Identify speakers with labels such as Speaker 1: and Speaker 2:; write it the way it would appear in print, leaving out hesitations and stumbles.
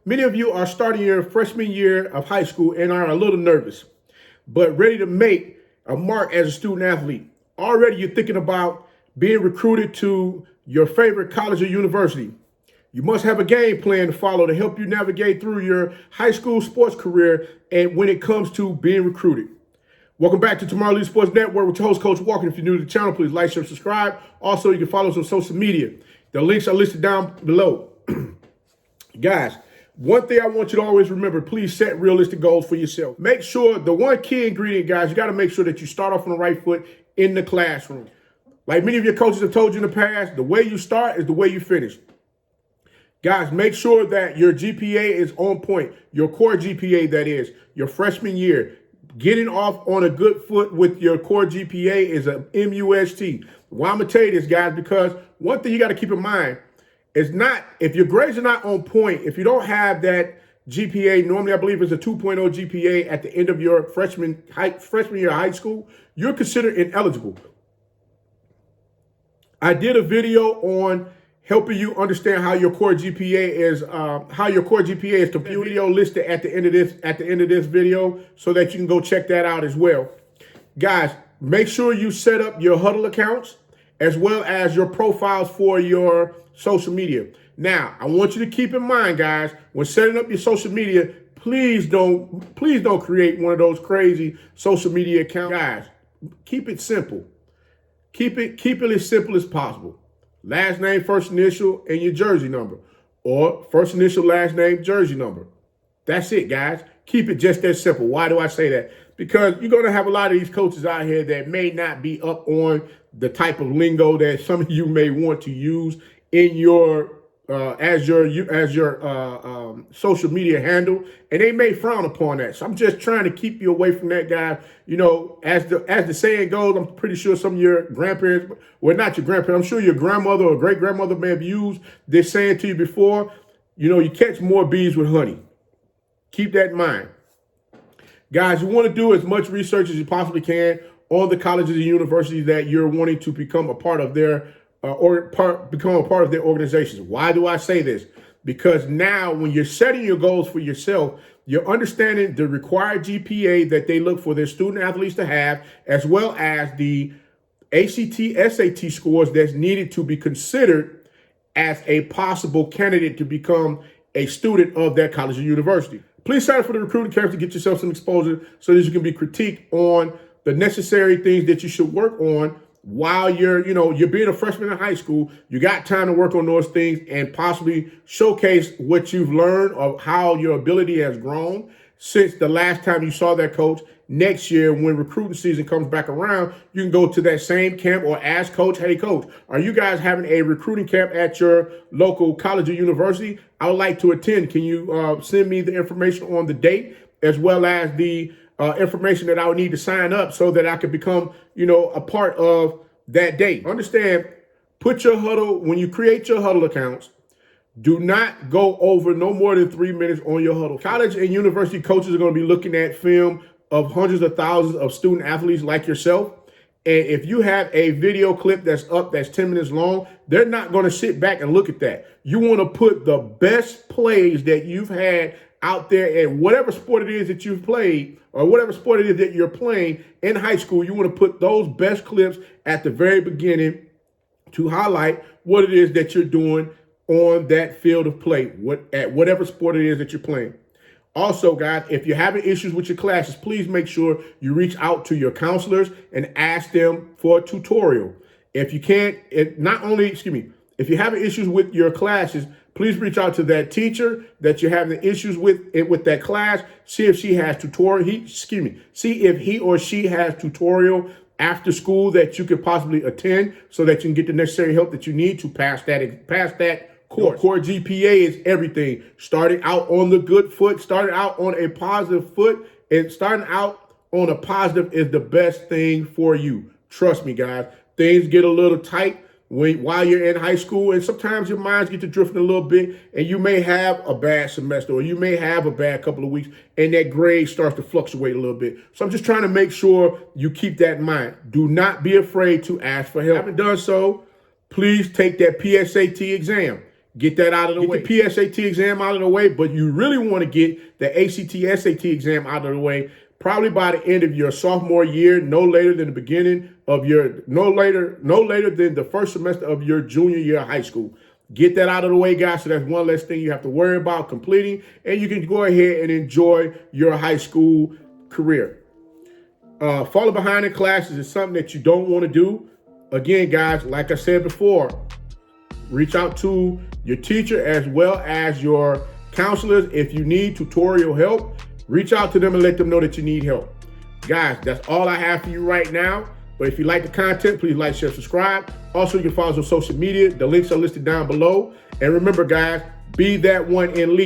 Speaker 1: Many of you are starting your freshman year of high school and are a little nervous, but ready to make a mark as a student athlete. Already you're thinking about being recruited to your favorite college or university. You must have a game plan to follow to help you navigate through your high school sports career and when it comes to being recruited. Welcome back to Tomorrow League Sports Network with your host, Coach Walker. If you're new to the channel, please like, share, subscribe. Also, you can follow us on social media. The links are listed down below. Guys, one thing I want you to always remember, please set realistic goals for yourself. Make sure the one key ingredient, guys, you got to make sure that you start off on the right foot in the classroom. Like many of your coaches have told you in the past, the way you start is the way you finish. Guys, make sure that your GPA is on point. Your core GPA, that is, your freshman year. Getting off on a good foot with your core GPA is a MUST. Why I'm going to tell you this, guys, because one thing you got to keep in mind is not, if your grades are not on point, if you don't have that GPA, normally I believe it's a 2.0 GPA at the end of your freshman year of high school, you're considered ineligible. I did a video on helping you understand how your core GPA is, to view. Video listed at the end of this video, so that you can go check that out as well. Guys, make sure you set up your huddle accounts as well as your profiles for your social media. Now, I want you to keep in mind, guys, when setting up your social media, please don't create one of those crazy social media accounts. Guys, keep it simple. Keep it as simple as possible. Last name, first initial, and your jersey number. Or first initial, last name, jersey number. That's it, guys. Keep it just that simple. Why do I say that? Because you're going to have a lot of these coaches out here that may not be up on the type of lingo that some of you may want to use in your as your social media handle, and they may frown upon that. So I'm just trying to keep you away from that, guy. You know, as the saying goes, I'm pretty sure some of your grandparents, well, not your grandparents, I'm sure your grandmother or great grandmother may have used this saying to you before. You know, you catch more bees with honey. Keep that in mind. Guys, you want to do as much research as you possibly can on the colleges and universities that you're wanting to become a part of their become a part of their organizations. Why do I say this? Because now when you're setting your goals for yourself, you're understanding the required GPA that they look for their student athletes to have, as well as the ACT, SAT scores that's needed to be considered as a possible candidate to become a student of that college or university. Please sign up for the recruiting camps to get yourself some exposure so that you can be critiqued on the necessary things that you should work on while you're being a freshman in high school. You got time to work on those things and possibly showcase what you've learned of how your ability has grown since the last time you saw that coach. Next year, when recruiting season comes back around, you can go to that same camp or ask coach, hey, coach, are you guys having a recruiting camp at your local college or university? I would like to attend. Can you send me the information on the date as well as the information that I would need to sign up so that I could become, a part of that date? Understand, put your huddle, when you create your huddle accounts, do not go over no more than 3 minutes on your huddle. College and university coaches are going to be looking at film of hundreds of thousands of student athletes like yourself. And if you have a video clip that's up that's 10 minutes long, they're not going to sit back and look at that. You want to put the best plays that you've had out there in whatever sport it is that you've played or whatever sport it is that you're playing in high school. You want to put those best clips at the very beginning to highlight what it is that you're doing on that field of play, at whatever sport it is that you're playing. Also, guys, if you're having issues with your classes, please make sure you reach out to your counselors and ask them for a tutorial. If you can't, if you're having issues with your classes, please reach out to that teacher that you're having issues with that class. See if she has tutorial. See if he or she has tutorial after school that you could possibly attend so that you can get the necessary help that you need to pass that course. Core GPA is everything. Starting out on the good foot, starting out on a positive foot, and starting out on a positive is the best thing for you. Trust me, guys. Things get a little tight while you're in high school, and sometimes your minds get to drifting a little bit, and you may have a bad semester, or you may have a bad couple of weeks, and that grade starts to fluctuate a little bit. So I'm just trying to make sure you keep that in mind. Do not be afraid to ask for help. If you haven't done so, please take that PSAT exam. Get that out of the way. Get the PSAT exam out of the way, but you really want to get the ACT, SAT exam out of the way probably by the end of your sophomore year, no later than the beginning of your, no later than the first semester of your junior year of high school. Get that out of the way, guys, so that's one less thing you have to worry about completing, and you can go ahead and enjoy your high school career. Falling behind in classes is something that you don't want to do. Again, guys, like I said before, reach out to your teacher as well as your counselors. If you need tutorial help, reach out to them and let them know that you need help. Guys, that's all I have for you right now. But if you like the content, please like, share, subscribe. Also, you can follow us on social media. The links are listed down below. And remember, guys, be that one and lead.